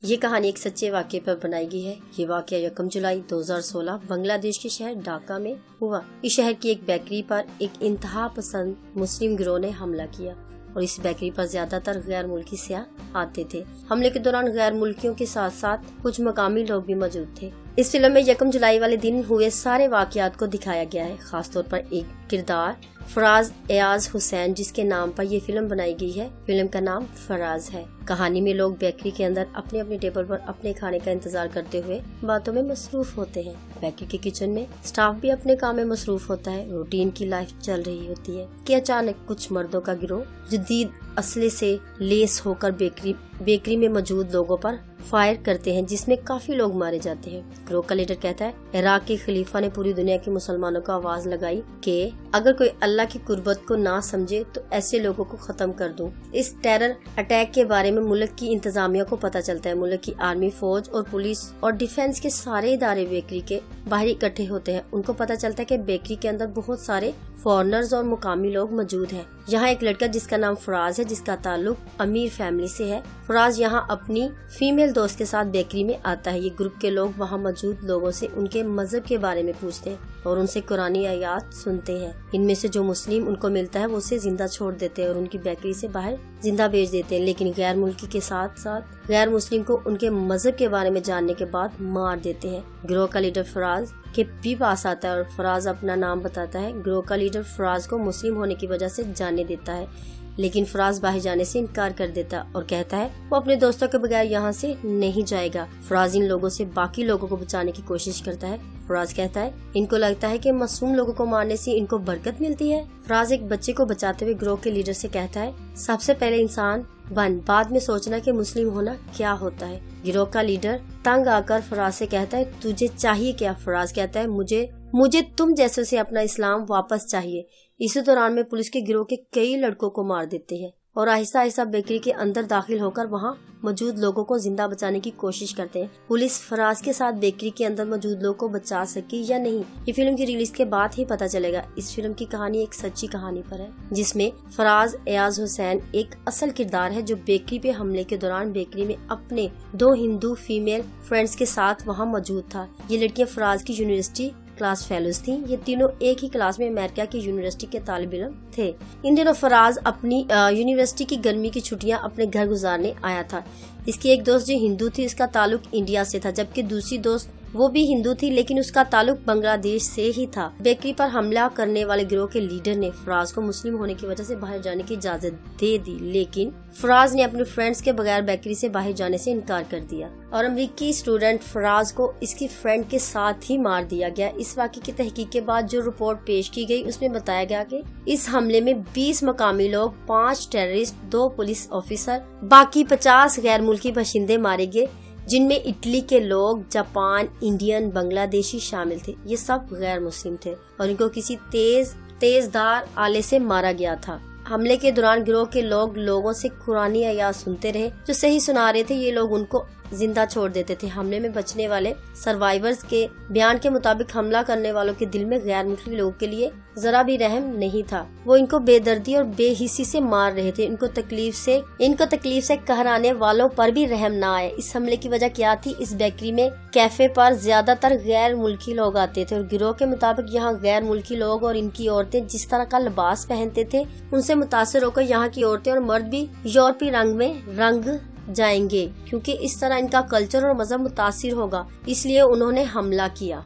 یہ کہانی ایک سچے واقعے پر بنائی گئی ہے۔ یہ واقعہ 1 جولائی 2016 بنگلہ دیش کے شہر ڈھاکہ میں ہوا۔ اس شہر کی ایک بیکری پر ایک انتہا پسند مسلم گروہ نے حملہ کیا اور اس بیکری پر زیادہ تر غیر ملکی سیاح آتے تھے۔ حملے کے دوران غیر ملکیوں کے ساتھ ساتھ کچھ مقامی لوگ بھی موجود تھے۔ اس فلم میں 1 جولائی والے دن ہوئے سارے واقعات کو دکھایا گیا ہے، خاص طور پر ایک کردار فراز ایاز حسین جس کے نام پر یہ فلم بنائی گئی ہے۔ فلم کا نام فراز ہے۔ کہانی میں لوگ بیکری کے اندر اپنے اپنے ٹیبل پر اپنے کھانے کا انتظار کرتے ہوئے باتوں میں مصروف ہوتے ہیں۔ بیکری کے کچن میں سٹاف بھی اپنے کام میں مصروف ہوتا ہے۔ روٹین کی لائف چل رہی ہوتی ہے کہ اچانک کچھ مردوں کا گروہ جدید اسلحے سے لیس ہو کر بیکری میں موجود لوگوں پر فائر کرتے ہیں، جس میں کافی لوگ مارے جاتے ہیں۔ گروہ کا لیڈر کہتا ہے، عراق کے خلیفہ نے پوری دنیا کے مسلمانوں کو آواز لگائی کہ اگر کوئی اللہ کی قربت کو نہ سمجھے تو ایسے لوگوں کو ختم کر دوں۔ اس ٹیرر اٹیک کے بارے میں ملک کی انتظامیہ کو پتہ چلتا ہے۔ ملک کی آرمی، فوج اور پولیس اور ڈیفنس کے سارے ادارے بیکری کے باہر اکٹھے ہوتے ہیں۔ ان کو پتہ چلتا ہے کہ بیکری کے اندر بہت سارے فورنرز اور مقامی لوگ موجود ہیں۔ یہاں ایک لڑکا جس کا نام فراز ہے، جس کا تعلق امیر فیملی سے ہے۔ فراز یہاں اپنی فیمیل دوست کے ساتھ بیکری میں آتا ہے۔ یہ گروپ کے لوگ وہاں موجود لوگوں سے ان کے مذہب کے بارے میں پوچھتے ہیں اور ان سے قرآنی آیات سنتے ہیں۔ ان میں سے جو مسلم ان کو ملتا ہے وہ اسے زندہ چھوڑ دیتے ہیں اور ان کی بیکری سے باہر زندہ بھیج دیتے ہیں، لیکن غیر ملکی کے ساتھ ساتھ غیر مسلم کو ان کے مذہب کے بارے میں جاننے کے بعد مار دیتے ہیں۔ گروہ کا لیڈر فراز کے بھی پاس آتا ہے اور فراز اپنا نام بتاتا ہے۔ گروہ کا لیڈر فراز کو مسلم ہونے کی وجہ سے جانے دیتا ہے، لیکن فراز باہر جانے سے انکار کر دیتا اور کہتا ہے وہ اپنے دوستوں کے بغیر یہاں سے نہیں جائے گا۔ فراز ان لوگوں سے باقی لوگوں کو بچانے کی کوشش کرتا ہے۔ فراز کہتا ہے ان کو لگتا ہے کہ معصوم لوگوں کو مارنے سے ان کو برکت ملتی ہے۔ فراز ایک بچے کو بچاتے ہوئے گروہ کے لیڈر سے کہتا ہے، سب سے پہلے انسان بن، بعد میں سوچنا کہ مسلم ہونا کیا ہوتا ہے۔ گروہ کا لیڈر تنگ آ کر فراز سے کہتا ہے تجھے چاہیے کیا؟ فراز کہتا ہے مجھے تم جیسے سے اپنا اسلام واپس چاہیے۔ اسی دوران میں پولیس کے گروہ کے کئی لڑکوں کو مار دیتے ہیں اور آہستہ آہستہ بیکری کے اندر داخل ہو کر وہاں موجود لوگوں کو زندہ بچانے کی کوشش کرتے ہیں۔ پولیس فراز کے ساتھ بیکری کے اندر موجود لوگوں کو بچا سکی یا نہیں، یہ فلم کی ریلیز کے بعد ہی پتہ چلے گا۔ اس فلم کی کہانی ایک سچی کہانی پر ہے، جس میں فراز ایاز حسین ایک اصل کردار ہے جو بیکری پہ حملے کے دوران بیکری میں اپنے 2 ہندو فیمیل فرینڈز کے ساتھ وہاں موجود تھا۔ یہ لڑکیاں فراز کی یونیورسٹی کلاس فیلوز تھیں۔ یہ تینوں ایک ہی کلاس میں امریکہ کی یونیورسٹی کے طالب علم تھے۔ ان دنوں فراز اپنی یونیورسٹی کی گرمی کی چھٹیاں اپنے گھر گزارنے آیا تھا۔ اس کی ایک دوست جو ہندو تھی، اس کا تعلق انڈیا سے تھا، جبکہ دوسری دوست وہ بھی ہندو تھی لیکن اس کا تعلق بنگلہ دیش سے ہی تھا۔ بیکری پر حملہ کرنے والے گروہ کے لیڈر نے فراز کو مسلم ہونے کی وجہ سے باہر جانے کی اجازت دے دی، لیکن فراز نے اپنے فرینڈز کے بغیر بیکری سے باہر جانے سے انکار کر دیا اور امریکی اسٹوڈنٹ فراز کو اس کی فرینڈ کے ساتھ ہی مار دیا گیا۔ اس واقعے کی تحقیق کے بعد جو رپورٹ پیش کی گئی اس میں بتایا گیا کہ اس حملے میں 20 مقامی لوگ، 5 ٹیررسٹ، 2 پولیس آفیسر، باقی 50 غیر ملکی باشندے مارے گئے، جن میں اٹلی کے لوگ، جاپان، انڈین، بنگلہ دیشی شامل تھے۔ یہ سب غیر مسلم تھے اور ان کو کسی تیز دھار آلے سے مارا گیا تھا۔ حملے کے دوران گروہ کے لوگوں سے قرآنی آیات سنتے رہے، جو صحیح سنا رہے تھے یہ لوگ ان کو زندہ چھوڑ دیتے تھے۔ حملے میں بچنے والے سروائیورز کے بیان کے مطابق حملہ کرنے والوں کے دل میں غیر ملکی لوگوں کے لیے ذرا بھی رحم نہیں تھا۔ وہ ان کو بے دردی اور بے حسی سے مار رہے تھے۔ ان کو تکلیف سے قہرانے والوں پر بھی رحم نہ آئے۔ اس حملے کی وجہ کیا تھی؟ اس بیکری میں کیفے پر زیادہ تر غیر ملکی لوگ آتے تھے اور گروہ کے مطابق یہاں غیر ملکی لوگ اور ان کی عورتیں جس طرح کا لباس پہنتے تھے ان سے متاثر ہو کر یہاں کی عورتیں اور مرد بھی یورپی رنگ میں رنگ جائیں گے، کیونکہ اس طرح ان کا کلچر اور مذہب متاثر ہوگا، اس لیے انہوں نے حملہ کیا۔